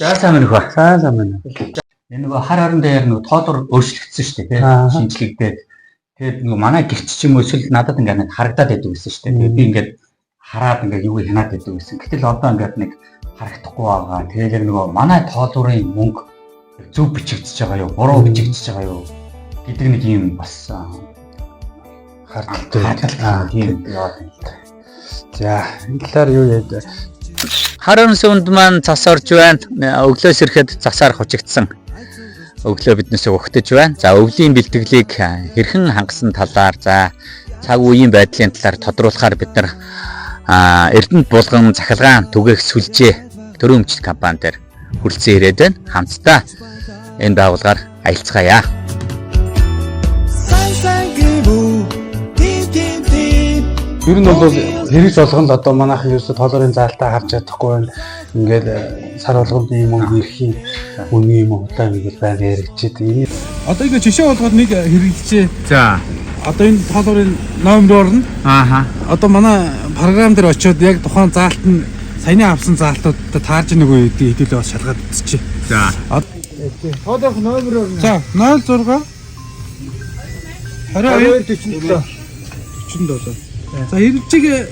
За сайн байна уу? Сайн байна. Энэ нөгөө хар орон дээр нөгөө тоолор өөрчлөгдсөн шүү дээ, тийм шинжлэгдээд. Тэгээд нөгөө манай гэрч ч юм уу эсвэл надад ингээд нэг харагдаад байдаг гэсэн шүү дээ. Тэгээд би ингээд хараад ингээд юу хянаад байдаг гэсэн. Гэтэл одоо ингээд нэг харагдахгүй байгаа. Тэгээд яг нөгөө манай тоолорын мөнгө зөв бичигдэж байгаа юу, буруу бичигдэж байгаа юу гэдэг нэг юм бас хардлагатай тийм яваад байна. За энэ талаар юу яриад Хар орон суунд маань цас орж байна. Өглөөс ирэхэд цасаар хучигдсан. Өглөө биднээс өгтөж байна. За өвлийн бэлтгэлийг хэрхэн хангасан талаар за цаг үеийн байдлын талаар тодруулахаар бид нар Эрдэнэт булган захилгаан түгээх сүлжээ төрийн өмчт компани дээр хүрэлцэн ирээд байна. Хамтдаа энэ байгууллагаар аялцгаая. ер нь бол хэрэгж болгонд одоо манайхан ерөөсө тоолорын заалтаа харж чадахгүй байна. Ингээд сар болгоны мөнгө ирэхийн үнийн мөнгөтэй ингээд байнга яригчээд одоо ингэ жишээ болгоод нэг хэрэглэжээ. За Одоо энэ тоолорын номер орно. Одоо манай програм дээр очиод яг тухайн заалт нь саяны авсан заалтуудад таарж нэг үе хэдүүлээ бас шалгаад үзчихье. за Тоолох номер орно. За 06 22 47. За хэрэгжиг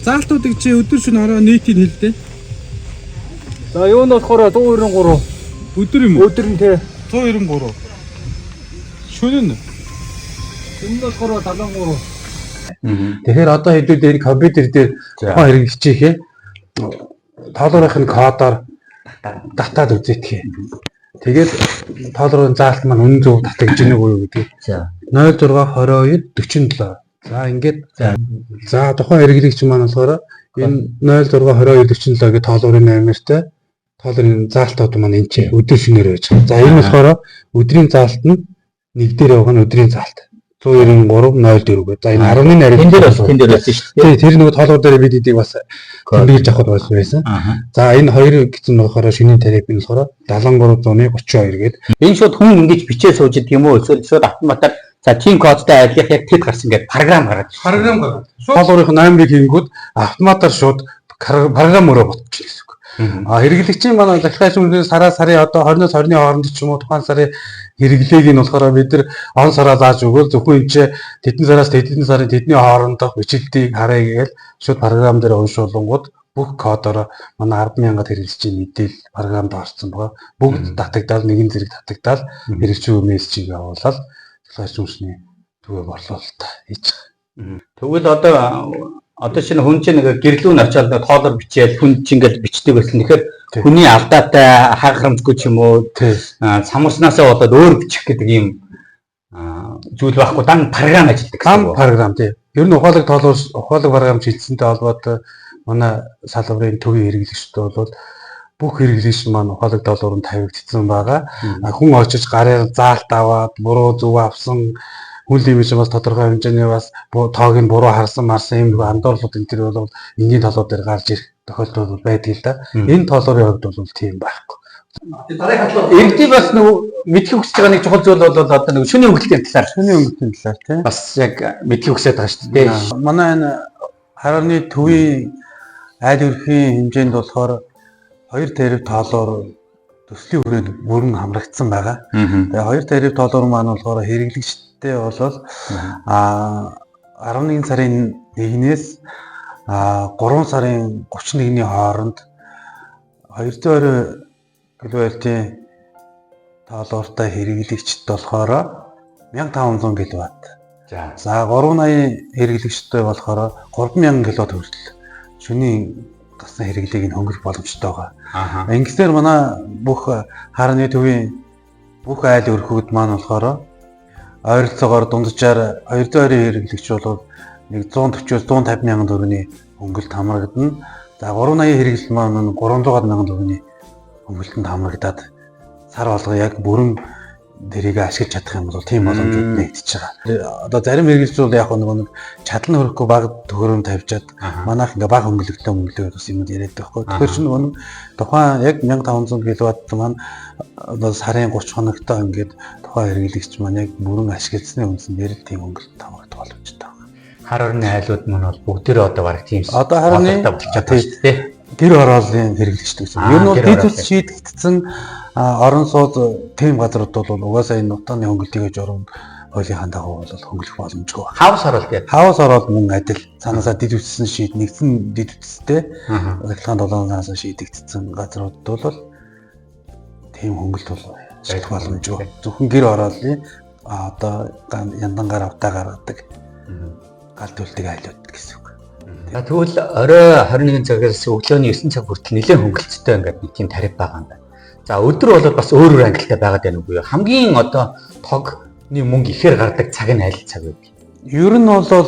заалтуудыг чи өдөр шөнө ороо нийтийг хэлдэ. За юу нь болохоор 193 Өдөр юм уу? өдөр нь те 193. Шөнө нь энэ болохоор 73. Тэгэхээр одоо хэдүүд энэ компьютер дээр тухайн хэрэг хичээхээ тоолорынхын кодоор датаад үзээхээ. Тэгээд тоолорын заалт маань үнэн зөв татагдж ийнэ үү гэдэг. За 06 22 47. За ингээд за тухайн хэрэглэгч маань болохоор энэ 06 22 47 гэдэг тоолорын номертой тоолорын заалтууд маань энэ ч өдөр шөнөөр байж байгаа. За энэ болохоор өдрийн заалт нь нэг дээр байгаа нь өдрийн заалт 193 04 гэдэг. За энэ 10-ны нарийн тэн дээр байсан шүү дээ. тий тэр нөгөө тоолор дээр бид эдийг бас бийж авах байсан. За энэ хоёр гэсэн нь болохоор шинийн тариф нь болохоор 7332 гэдэг. Энэ шууд хүн ингэж бичээ сууж идэг юм уу? Эсвэл шууд автоматар за тийм кодтай айлгах яг тэд гарсан гэдэг програм гараад. Тоолорын номерыг хийнгүүт автоматар шууд програм өрөө ботчих гэсэн үг. Хэрэглэгчийн манай захиргаачийн үнээс сарын одоо 20-оос 20-ны хооронд ч юм уу тухайн сарын хэрэглээг нь болохоор бид нар он сараа зааж өгөөл зөвхөн энэ ч тэдэн сараас тэдэн сарын тэдний хоорондох бичлэлтийг харъя гээл шууд програм дээр уншуулгууд бүх кодоор манай 10,000 хэрэглэгчийн мэдээлэл програмд орсон байгаа. Бүгд татагдаад нэгэн зэрэг татагдаад хэрэглэгчийн мессежийг явуулаад захиргаачийн үнсний төвөө борлуулалт хийж байгаа. Тэгвэл одоо шинэ хүн чинь нэг гэрлүүн очиад тоолор бичээл хүн чинь ингээл бичдэг байсан. Тэгэхээр хүний алдаатай хааграмжгүй ч юм уу самууснаасаа болоод өөр бичих гэдэг ийм зүйл байхгүй дан програм ажилладаг гэсэн үг. Програм тий. Ер нь ухаалаг програм шилжсэнтэй холбоотой манай салбарын төвийн хэрэглэгчтэй бол бүх хэрэглэгч маань ухаалаг доллараар тавигдсан байгаа. Хүн очиж гарын заалт аваад буруу зөв авсан хүн лимит бас тодорхой хэмжээний бас тоог нь буруу харсан марсан юм андуурлууд энэ төр бол энгийн толгой дээр гарч ирэх тохиолдол байдаг л да. Энэ толгойн хувьд бол тийм байхгүй. Эрдий бас нөгөө мэдхийг хүсэж байгаа нэг чухал зүйл бол одоо нэг шөнийн өнгөлтийн талаар Тийм. бас яг мэдхийг хүсэж байгаа шүү дээ. Манай энэ харны төвийн айл өрхийн хэмжээнд болохоор 2 тариф тоолоор төслийн хүрээнд бүрэн хамрагдсан байгаа. Тэгээ 2 тариф тоолоор маань болохоор хэрэглэгчтэй болол 11 сарын 1-ээс 3 сарын 31-ний хооронд 220 кВт-ийн тоолоортой хэрэглэгчд болохоор 1500 кВт. За 380 хэрэглэгчтэй болохоор 3000 кВт хүртэл шөнийн гасны хэрэглээг нь хөнгөлөх боломжтой байгаа. Ингэснээр манай бүх харны төвийн бүх айл өрхүүд маань болохоор ойролцоогоор дунджаар 220 хэрэглэгч бол нэг 140-150 мянган төгрөгийн хөнгөлөлт хамрагдана. За 380 хэрэглэгч маань 300 мянган төгрөгийн хөнгөлөлтөнд хамрагдаад сар болгоо яг бүрэн дэрийг ашиглаж чадах юм бол тийм боломжууд нэгдэж байгаа. Одоо зарим хэрэглэгч бол яг нэг чадал нь хөрөхгүй бага төгрөг тавьжаад манайх ингээ бага хөнгөлөлтөө мөнгөлөө бас юм яриад байхгүй. Тэгэхээр чинь нэг тухайн яг 1500 кВт маань одоо сарын 30 хоногтой ингээд тухайн хэрэглэгч маань яг бүрэн ашигласны үндсээр тийм хөнгөлөлт хамрагдах боломжтой байна. Хар орны айлууд маань бол бүгдээрээ одоо бараг тийм Одоо харны болчиход байна шүү дээ. гэр ороолын хэрэглэгчтэй гэсэн. Ер нь бол дэд үс шийдэгдсэн орон сууц тийм газрууд бол угаасаа энэ нутааны хөнгөлтийг журам хуулийн дагуу бол хөнгөлөх боломжгүй байна. Хавс оролт яа. Хавс ороод мөн адил цаанаасаа дэд үссэн нэгдсэн дэд үстэй захиргааны 7 сараас шийдэгдсэн газрууд бол тийм хөнгөлт бол шийдэх боломжгүй. Зөвхөн гэр ороолын одоо яндангаар автаа гаргадаг гал төлтөг айлууд гэсэн үг. Тэгвэл орой 21 цагаас өглөөний 9 цаг хүртэл нэлээд хөнгөлөлттэй ингээд нэг тийм тариф байгаа юм байна. За өдөр бол бас өөр ангилалтай байгаад байна уу? Хамгийн одоо тогны мөнгө ихээр гардаг цаг нь аль цаг вэ? Ер нь бол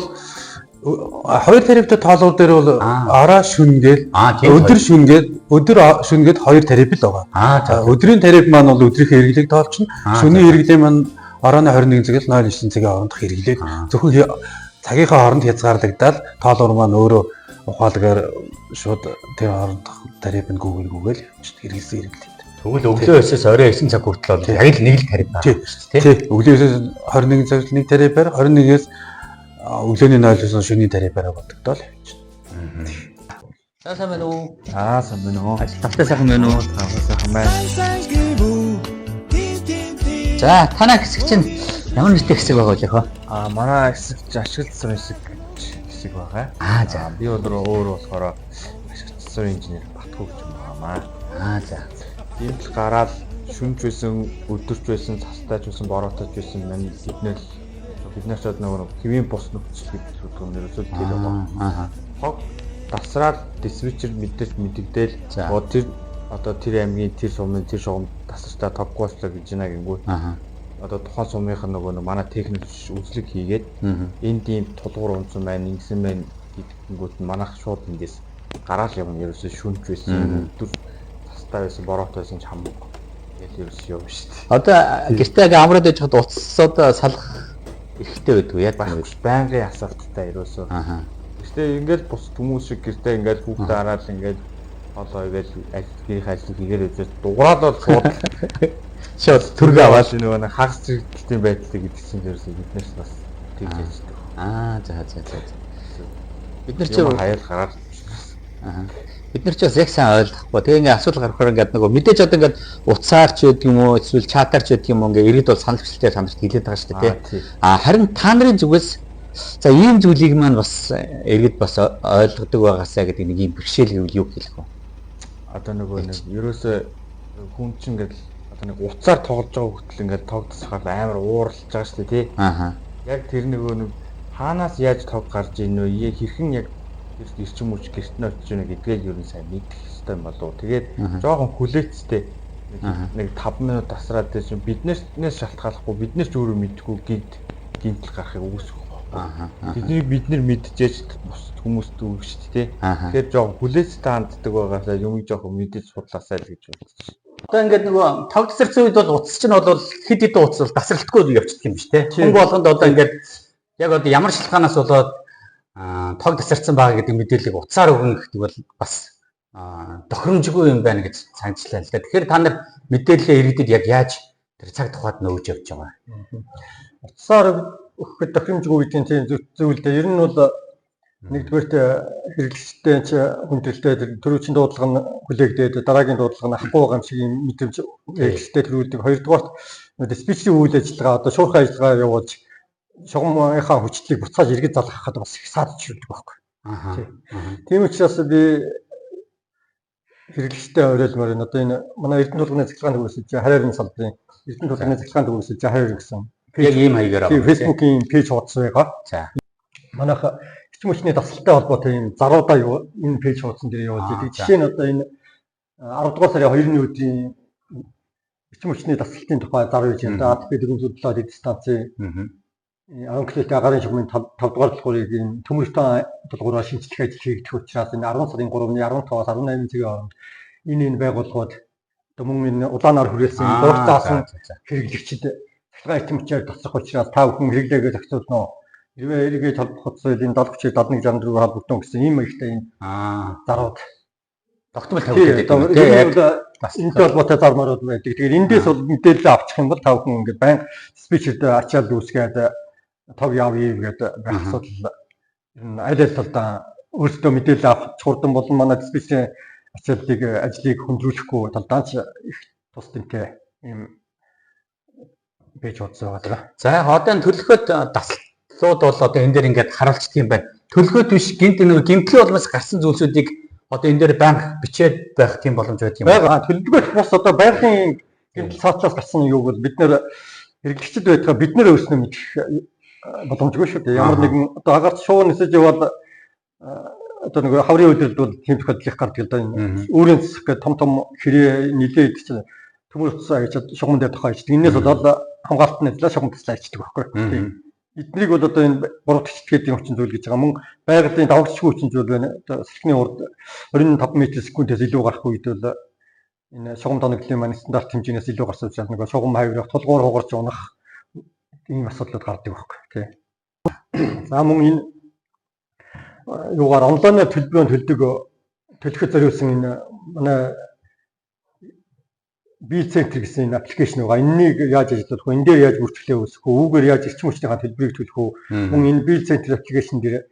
хоёр тарифтай тоолгоор дээр бол орой шүнгээд өдөр шүнгээд хоёр тариф л байгаа. За өдрийн тариф маань бол өдрийнхээ хэрэглээг тоолчихно. Шөнийн хэрэглээ маань оройн 21 цагаас 09 цагийн хоорондох хэрэглээг зөвхөн цагийнхаа хооронд хязгаарлагдаад тоолгоор маань өөрөө ухаалгаар шууд тэр хоорондох тариф нь гүгэл хэрэглэсэн хэрэглээ. Тэгвэл өглөө 9-ээс орой 9 цаг хүртэл бол яг л нэг л тариф байна шүү дээ. Тий. Өглөөс 21 цагт нэг тарифаар 21-ээс өглөөний 0-оос шөнийн тарифаар бодогдол явчихна. Сайн байна уу? Сайн байна уу? Тавтай сайхан байна уу? Сайхан байна. За танай хэсэг чинь ямар нэртэй хэсэг байгаа вэ хөө? Манай хэсэг ашигласан хэсэг байгаа. За би өөрөө болохоор ашигласан инженер Батхуу гэж юм байна. За. Иймд гараад шүнж байсан, өдөрч байсан, цастайч байсан, бороотойч байсан маань биднээс ч нөгөө хэвийн бус нөхцөл гэдэг юм ерөөсөө тэр байгаа. Хог тасраад диспетчер мэдэгдээл одоо тэр аймгийн тэр сумын тэр шугам тасарчаа тоггоочлоо гэж байна гингүү. Одоо тухайн сумынх нь нөгөө манай техник үзлэг хийгээд энэ тийм тулгуур унсан байна, ингэсэн байна гэдгүүт манайх шууд ингээс гараал юм ерөөсөө шүнж байсан, өдөр тастай байсан, бороотой байсан ч хамаагүй. Тэгэл ерөөсөө юм шүү дээ. Одоо гэртээ амраад байж хад уцсууд салах эрхтэй байдаг яг байнгын асуулттай ерөөсөө. Гэхдээ ингээд бус хүмүүс шиг гэртээ ингээд хүүхдээ хараад ингээд одоо игээл ажил хийгээд үзээд дуграад бол шууд төргөө аваад нөгөө хагас зэрэгтэй байдлыг гэдэг чинь ерөөсөө биднээс бас тэгж яждаг. За. Бид нар ч хаяал гараад бид нар ч бас яг сайн ойлгохгүй. Тэгээ ингээ асуудал гарахаар ингээд нөгөө мэдээж одоо ингээд утсаар ч гэдэг юм уу эсвэл чатаар ч гэдэг юм уу ингээ ирээд бол санал хүчлээ саналт хэлээд байгаа шүү дээ тий. Харин та нарын зүгээс за ийм зүйлийг маань бас иргэд бас ойлгодог байгаасаа гэдэг нэг юм бэрхшээл гэвэл юу хэлэх вэ? Одоо нөгөө нэг ерөөсөө хүн чинь ингээд одоо нэг уцаар тоглож байгаа хөтөл ингээд тогтсохаар амар ууралж байгаа шүү дээ тий. Яг тэр нөгөө нэг хаанаас яаж тог гарч ийн вэ? Хэрхэн яг эрчим хүч гэрт нь очиж байна гэдгийг ер нь сайн мэдэх хэрэгтэй юм болов. Тэгээд жоохон хүлээцтэй нэг 5 минут тасраад тийм биднээс шалтгааллахгүй биднээс ч өөрөө мэдгүй гинтл гарахыг үүсэх байна. Бид нар мэдчихэж бус хүмүүст өгөх шүү дээ. Тэгэхээр жоохон хүлээцтэй ханддаг байгаасаа юм жоохон мэдээж судлаасаа л гэж бодчих. Одоо ингээд нөгөө тог тасарсан үед бол утас чинь бол хэд хэдэн утас бол тасралтгүй явчихдаг юм биш үү? Хүн болгонд одоо ингээд яг одоо ямар шалтгаанаас болоод тог тасарсан байгаа гэдэг мэдээллийг утсаар өгнө гэдэг бол бас тохиромжгүй юм байна гэж санджлаа л да. Тэгэхээр та нар мэдээлэлээ иргэдэд яг яаж тэр цаг тухайд нөөж явж байгаа. Утсаар өгөхөд тохиромжгүй гэдэг тийм зүйл дээ. Ер нь бол нэгдүгээрт хэрэглэгчтэй ч хүндрэлтэй төрүүчийн дуудлага нь хүлээгдээд дараагийн дуудлага нь авахгүй байгаа юм шиг юм мэдрэмж эргэлттэй төрүүлдэг. Хоёрдугаарт диспетчерийн үйл ажиллагаа одоо шуурхай ажиллагаа явуулж шугамынхаа хүчлийг буцааж иргэд залгахад бас их саадчилдаг байхгүй. Тийм учраас би хэрэглэгчтэй оройлмоор энэ одоо энэ манай Эрдэнэ тулгын захиргааны төвөөс харьяарын салбарын Эрдэнэ тулгын захиргааны төвөөс харьяар гэсэн яг ийм хаягаар байгаа. Facebook-ийн пэйж хуудас байгаа. За. Манайх эрчим хүчний дасгалтай холбоотой энэ заруудаа энэ пэйж хуудсан дээр явуулж байгаа. Жишээ нь одоо энэ 10 дугаар сарын 2-ны өдрийн эрчим хүчний дасгалтын тухай зар үйж энэ АТБ дөрвөлжлөлт эд станцын онклит агарын шугамын 5 дугаар тулгуурыг энэ төмөртөө тулгуураар шинжлэх ажил хийгдэх учраас энэ 10 сарын 3-ны 15-аас 18 цагийн хооронд энэ байгууллагууд одоо мөн энэ улаанаар хүрээсэн дурд заасан хэрэглэгчид захиргааны эрчим хүчээр тасрах учраас та бүхэн хэрэглээгээ зохицуулно. Хэрвээ эргээд холбох зүйлийн 70 71 64 холбогдсон гэсэн ийм ихтэй энэ зарууд тогтмол тавьдаг гэдэг. Энэтэй холбоотой зармаарууд байдаг. Тэгэхээр эндээс бол мэдээлэл авчих юм бол та бүхэн ингээд байн диспетчерд ачаал үүсгээд тог явъя гэдэг байх асуудал энэ аль аль талдаа өөрсдөө мэдээлэл авах хурдан болон манай диспетчерийн ажлыг хөндрүүлэхгүй талдаач их тус тэмтэй ийм байж удаа байгаа. За яг одоо энэ төлөвлөгөөд даслууд бол одоо энэ дээр ингээд харуулцдаг юм байна. Төлөвлөгөөд биш гэмтлийн улмаас гарсан зүйлсүүдийг одоо энэ дээр банк бичээд байх тийм боломж байдаг юм байна. Төлөвлөгөөт бас одоо байгалийн гэмтэл цаатлаас гарсан юу бол бид нэр хэрэглэгчд байтугай бид нэр өөрснөө мэдэх боломжгүй шүү дээ. Ямар нэгэн одоо агарч шууд нисэж яваад одоо нэг хаврын үйлдэлд бол тийм тохиолдол их гардаг л да. Өөрийн засаг том хэрэг нилээд чинь төмөр утсаа гэж шугам дээр тохиолж. Энээс болоод хамгаалтын ажиллаа шугам туслаа ичдэг байхгүй. Эднийг бол одоо энэ буруудагч гэдэг хүчин зүйл гэж байгаа. Мөн байгалийн давагчгүй хүчин зүйл байна. Одоо салхины урд 25 м/с-ээс илүү гарах үед бол энэ шугам тоноглолын маань стандарт хэмжээнээс илүү гарсан учраас нэг шугам хаврах, тулгуур хугарч унах ийм асуудлууд гардаг байхгүй тий. За мөн энэ юугаар онлайнаар төлөхөд зориулсан энэ манай Би-центр гэсэн энэ аппликейшн байгаа. Энэнийг яаж ажиллах вэ? Энэ дээр яаж бүртгэлээ үүсгэх вэ? Үүгээр яаж эрчим хүчнийхаа төлбөрийг төлөх вэ? Мөн энэ Би-центр аппликейшн дээр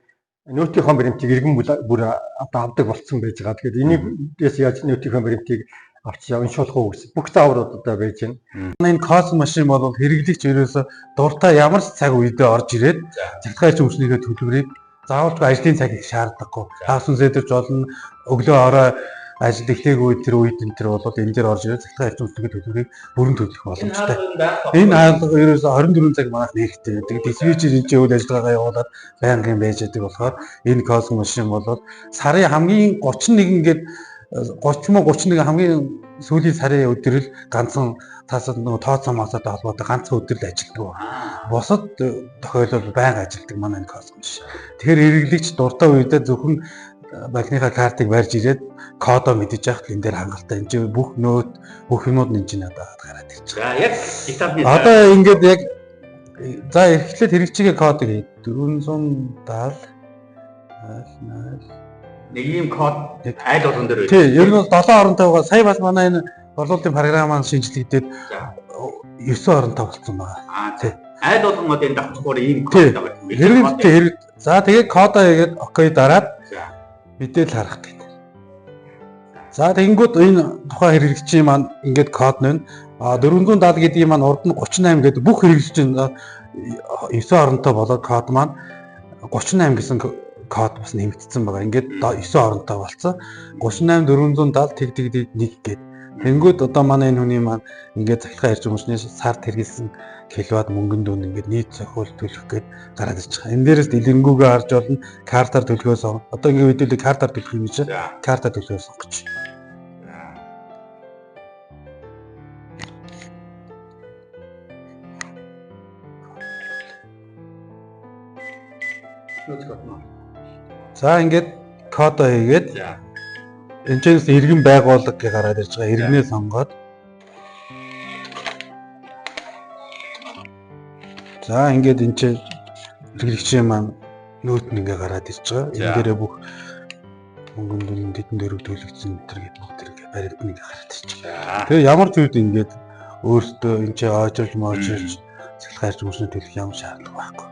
нөөцийнхөө баримтыг иргэн бүр одоо авдаг болцсон байж байгаа. Тэгэхээр энийгээс яаж нөөцийнхөө баримтыг авч уншуулах уу гэсэн бүх зааврууд одоо байж байна. Энэ кос машин бол хэрэглэгч ерөөсө дуртай ямар ч цаг үедээ орж ирээд цагтаа эрчим хүчнийхээ төлбөрийг заавалжгүй ажлын цаг их шаардлагагүй. Хаас үнсэдэрч болно. Өглөө орой ажил эхлэегүй тэр үед энэ төр бол энэ дээр орж ирээд цагтаа эрчим хүчний төлбөрийг бүрэн төлөх боломжтой. Энэ хаалга ерөөсө 24 цаг манайх нэгтэй. Тэгээд диспетчер энэ үйл ажиллагаагаа явуулаад байнгын байж байгаа болохоор энэ кос машин бол сарын хамгийн 31 гээд 30-31 хамгийн сүүлийн сарын өдрөл ганцхан тасад нөгөө тооцоо масаатай холбоотой ганцхан өдрөл ажилладаг. Бусад тохиолдол байнга ажилладаг манай энэ кос машин. Тэгэхээр хэрэглэгч дуртай үедээ зөвхөн банкныхаа картыг барьж ирээд кодоо мэдэж явах энэ дээр хангалттай. Энэ чинь бүх нөт бүх юмуд энэ чинь одоо гараад ирж байгаа. За яг этапны Одоо ингээд яг за эхлээд хэрэгжигээ кодыг 470 нэг ийм код айл болгон дээр тий, ер нь бол 7 оронтой байгаа. Сая бас манай энэ борлуулалтын програм маань шинжилэгдээд 9 оронтой болсон байгаа. Тий. Айл болгон одоо энэ давхцгаар ийм код байгаа. Хэрэг за тэгээд кодоо хийгээд окей дараад мэдээлэл харах гэдэг. За тэгэнгүүт энэ тухайн хэрэглэгчийн маань ингээд код нь 470 гэдэг маань урд нь 38 гэдэг бүх хэрэглэгчийн 9 оронтой болоод код маань 38 гэсэн код бас нэмэгдсэн байгаа. Ингээд 9 оронтой болсон. 38 470 тэг 1 гэдэг. Тэнгүүд одоо манай энэ хүний маань ингээд цахилгаан эрчим хүчний сард хэрэгэлсэн киловатт мөнгөнд дүн ингээд нийт зохиол төлөх гээд гараад ирж байгаа. Энэ дээрээс дэлгэнгүүгээ харж болно. Картаар төлөхөөс одоо ингээд хэдүүлээ картаар төлөх юм чинь картаар төлөхөөс сонгоч. За ингээд кодоо хийгээд энэ ч иргэн байгууллага гэж гараад ирж байгаа. Иргэнээ сонгоод за ингээд энэ чинь хэрэглэгчийн маань нөт нь ингээ гараад ирж байгаа. Энэ дээрээ бүх мөнгөн дүн дэдэн дөрөв төлөгдсөн энэ гэдэг бүх тэр баримт ингээ гараад ирж байгаа. Тэгээ ямар ч үед ингээд өөртөө энэ чинь оожирч моожирч цахилгаан эрчим хүчний төлөх ямар шаардлага байхгүй.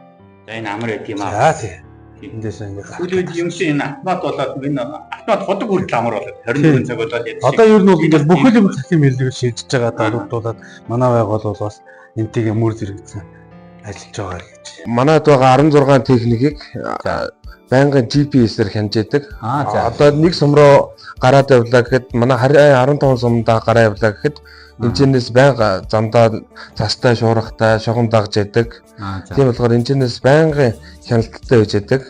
За энэ амар байт юм аа. За тийм. Эндээс ингээ сүүлийн юм шиг энэ автомат болоод энэ автомат ходог хүртэл амар болоод 24 цаг болоод яд. Одоо ер нь бол ингээд бүхэл юм цахим хэллэгээр шийдэж байгаа даруйдуулаад манай байгуул бас энтэйгээ мөр зэрэгцэн ажиллаж байгаа гэж. Манайд байгаа 16 техникийг байнгын GPS-ээр хянжээдэг. Одоо нэг сумруу гараад явлаа гэхэд манай 15 сумдаа гараа явлаа гэхэд энэчнээс байнга замдаа цастай шуурхтай шугам дагж яадаг. Тийм болохоор энэчнээс байнгын хяналттай байж яадаг.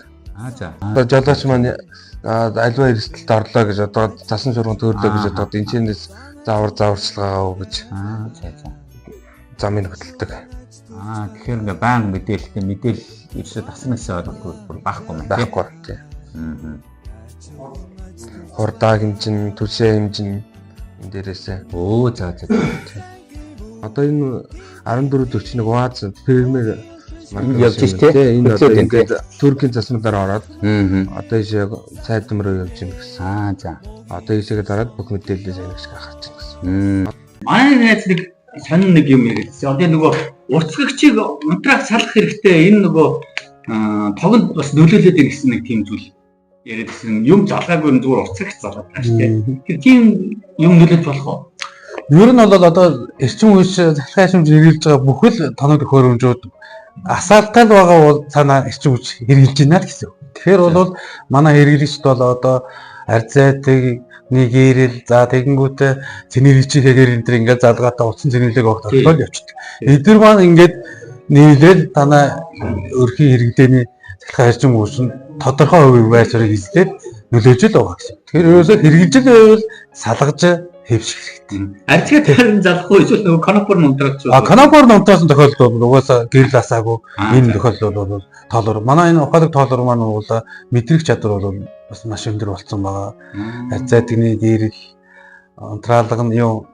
За. Одоо жолооч маань альва эрсдэлд орлоо гэж одоо цасан шуурган төрлөө гэж одоо энэчнээс зааварчилгаагаа өгч. За. Замыг хөдөлдөг. Тэгэхээр ингээ баан мэдээлэл ерөөсө таснаас ойлгохгүй байхгүй юм байхгүй тийм. Хурdaa хэмжин, түлшээ хэмжин энэ дээрээсээ. За. Одоо энэ 1441 УАЗ фермер явж штэ. Энэ одоо ингээд Туркийн засмалаар ороод одоо ийшээ цайдам руу явж юм гэсэн. За. Одоо ийшээ дараад бүх мэдээлэлээ сайн гэж гаргаж байна гэсэн. Манай найз нэг сонин нэг юм хэлсэн. Одоо нөгөө уртгагчийг унтраах салах хэрэгтэй. Энэ нөгөө тогонд бас нөлөөлөд ирсэн нэг тийм зүйл яриадсэн юм залгаагүй зүгээр уцагч залгаад байгаа шүү дээ. Тэр тийм юм нөлөөлж болох уу? Ер нь бол одоо эрчим хүч захиргааны шимж хэрэгжилж байгаа бүхэл тоног төхөөрөмжүүд асаалтал байгаа бол цаана эрчим хүч хэрэгжилж байна л гэсэн. Тэгэхээр бол манай хэрэглэгчд бол одоо арзайтыг нэгэрэл за тэгэнгүүтээ цэнэрлэгчээр энэ төр ингээд залгаатаа утсан цэнэрлэг огт орхиол явчихдаг. Эдгээр маань ингээд нийлээд танаа өрхийн хэрэгдээний захиргааны эрчим хүч нь тодорхой хувийн байрыг эзлээд нөлөөж л байгаа гэсэн. Тэгэхээр ерөөсөө хэрэгжилж байвал салгаж хэвших хэрэгтэй. Арчгаа тарин залахгүй эсвэл нөгөө конопор нунтраач. Конопор нунтраасан тохиолдол бол угаасаа гэрэл асаагүй энэ тохиолдол бол тоолор. Манай энэ ухаалаг тоолор маань бол мэдрэх чадвар бол бас маш өндөр болсон байгаа. Арзайтны гэрэл унтраалга нь юу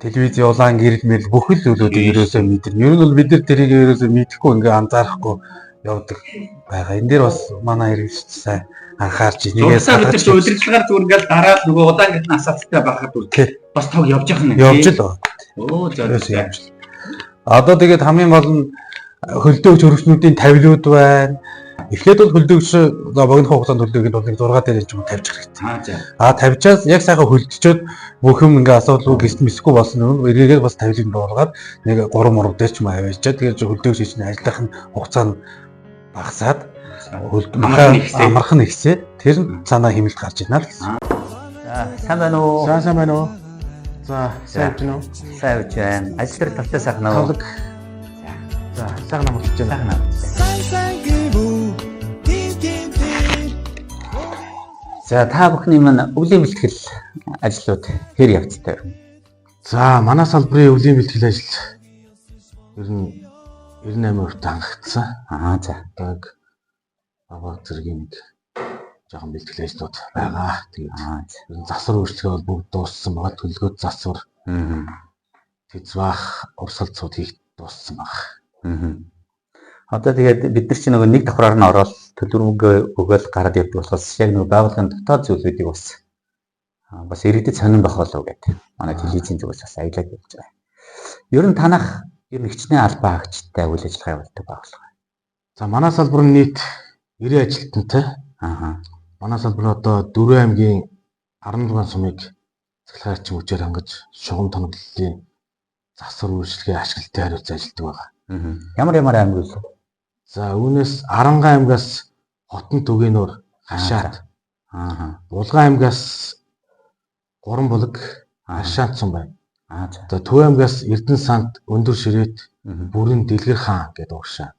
телевиз улаан гэрэл мэрэл бүхэл зүйлүүдийг ерөөсөө мэдэрнэ. Ер нь бол бид нар тэрийг ерөөсөө мэдэхгүй ингээ анзаарахгүй явдаг байгаа. Энэ дээр бас манай хэрэглэгч сайн анхаарч нэгээ салгаж удирдлагаар зүгээр ингээл дараа л нөгөө удаан гэрн асаалттай байхад үргэлж бас тог явж байгаа юм. Явж л байгаа. Оо зөөлөө. Одоо тэгээд хамгийн гол нь хөлдөөгч хөрөгчнүүдийн тавилууд байна. Эхлээд бол хөлдөөгч богино хугацаанд хөлдөөгд бол 6 дээр ч юм тавьж хэрэгтэй. Тавьчаас яг сайхан хөлдчөөд бүх юм ингээ асуудалгүй гист мэсгүй болсон юм. Эргээгээд бас тавилыг буулгаад нэг 3 мурд дээр ч юм аваачаад тэгээд хөлдөөгч чинь ажиллах нь хугацаа нь багасаад амархан ихсээд тэр нь цаанаа хэмэлт гарч ирнэ л гэсэн. За сайн байна уу? Сайн байна уу? За сайн байна уу? Сайн байна. Ажил дээр тавтай сайхан уу? За сайхан амарч байна. За та бүхний маань өвлийн бэлтгэл ажлууд хэр явцтай вэ? За манай салбарын өвлийн бэлтгэл ажил ер нь 98% хангагдсан. За. Одоо аваа зэргийн нэг жоохон бэлтгэл ажлууд байгаа. Тэгээд засвар үйлчлэгээ бол бүгд дууссан байгаа. Төлөвлөгөөт засвар. Тэзвах урсгалцууд хийх дууссан байгаа. Одоо тэгээд бид нар чинь нөгөө нэг давхраар нь ороод төлөвлөгөө өгөөл гараад явдаг болохоос яг нөгөө байгууллагын дотоод зүйлүүдийг бас иргэдэд сонирн байх болов гэдэг. Манай телевизийн зүгээс бас аялаад явж байгаа. Ер нь танах ер нь хичнээн албан хаагчтай үйл ажиллагаа явуулдаг байгууллага. За манай салбар нь нийт 90 ажилтнтай. Манай салбар одоо 4 аймгийн 16 сумыг захиргааны эрчим хүчээр хангаж шугам тоноглолын засвар үйлчлэгээ ашиглалтын хариуцсан ажилладаг байгаа. Ямар аймаг вэ? За үүнээс Арангаан аймгаас Хотон Түгээнөр Хашаат. Булган аймгаас Гуранбулаг Хашаат сум байна. За Төв аймгаас Эрдэнэ санд Өндөр Ширээт Бүрэн Дэлгэр хаан гэдэг угшаа.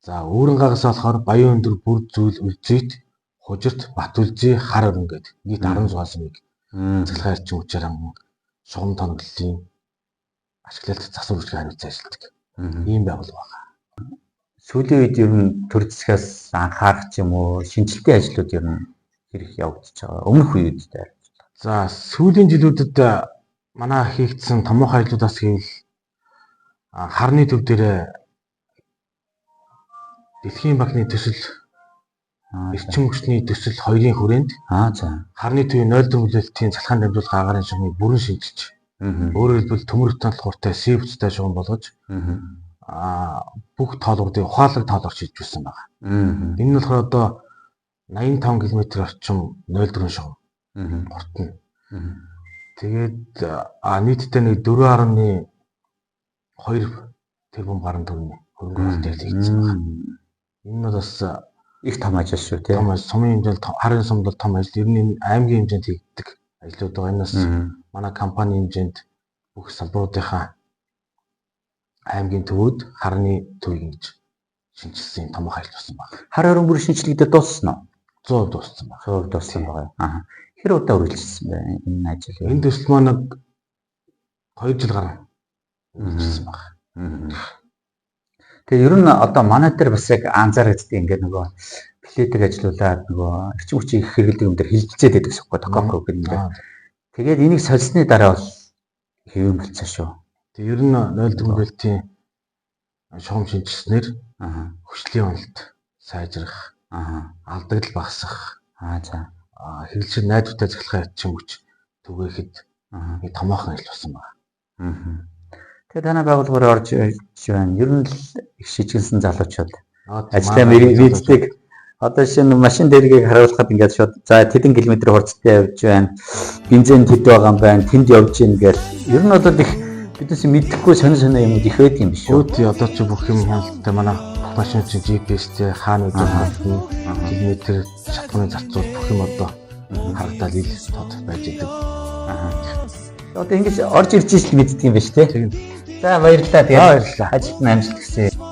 За Үүрэнгаагаас болохоор Баян Өндөр Бүр Зүйл Үлзийт Хужирт Бат Үлзий Хар өрн гэдэг нийт 16 сумыг захиргааны эрчим хүчээр ханган шугам тоноглолын ашиглалт засвар үйлчлэгээ хариуцсан ажилладаг. Ийм байгууллага байна. Сүүлийн үед ер нь төр засгаас анхаарах юм уу? Шинжилтийн ажлууд ер нь хэрэг явагдаж байгаа. Өмнөх үед дээр. За сүүлийн жилүүдэд манай хийгдсэн томоохон ажлуудаас хийвэл харны төв дээр Дэлхийн банкны төсөл эрчим хүчний төсөл 2-ын хүрээнд харны төвийн 0 төвлөлтийн цалхаан дамжуулах агаарын шугамыг бүрэн шинжилж өөрөөр хэлбэл төмөр хурцтай сивцтэй шугам болгож бүх тоолгуудыг ухаалаг тоолгож хийж байсан байна. Энэ нь болохоор одоо 85 км орчим 0.4 шугам гортно. Тэгээд нийтдээ нэг 4.2 тэрбум гаруй төгрөгийн хөрөнгө оруулалт хийгдсэн байна. Энэ нь бас их том ажил шүү тийм. Том сумын хэмжээнд харын сумд бол том ажил. Ер нь аймгийн хэмжээнд хийгддэг ажлууд байгаа. Энэс манай компани хэмжээнд бүх салбаруудынхаа аймгийн төвүүд харны төвийг ингэж шинжилсэн томоохон ажил болсон байна. Хар өрн бүр шинжилгээдээ дууссан уу? 100% дууссан байна. 100% дууссан байгаа. Хэр удаа үргэлжилсэн бэ энэ ажил? Энэ төсөл маань 2 жил гарсан үргэлжилсэн байна. Тэгээ ер нь одоо манай дээр бас яг анзаарэгддэг ингээд нөгөө плетик ажиллуулаад нөгөө эрчим хүчийг хэрэглэдэг юм дээр хилжүүлээд байдаг шүү дээ. Токоп гэдэг. Тэгээд энийг сольсны дараа бол хэвэн болцсон шүү. Тэгээ ер нь 0 төвлөлтийн шугам шинжилснээр хүчлийн уналт сайжрах, алдагдал багасах, хэрэглэгчид найдвартай захиргааны эрчим хүч түгээхэд нэг томоохон ажил болсон байна. Тэгээ танай байгууллагаар орж байна. Ер нь их шижгэлсэн залуучууд ажлаа мэддэг Одоо шинэ машин дээргийг харуулхад ингээд шууд за тэдэн километр хурцтай явж байна. Бензин тэд байгаа юм байна. Тэнд явж гин гэл. Ер нь бол их бидээс мэдэхгүй сонир юмуд их байдаг юм биш үү? Өөд одоо чи бүх юм хяналттай манай машин чи GPS-тэй хаана үдэ хаалтна. Километр шатхууны зарцуул бүх юм одоо харагдаад ил тод байж идэг. Одоо ингэж орж ирж ижил мэддэг юм биш үү? За баярлалаа. Тэгээд ажилд нь амжилт хүсье.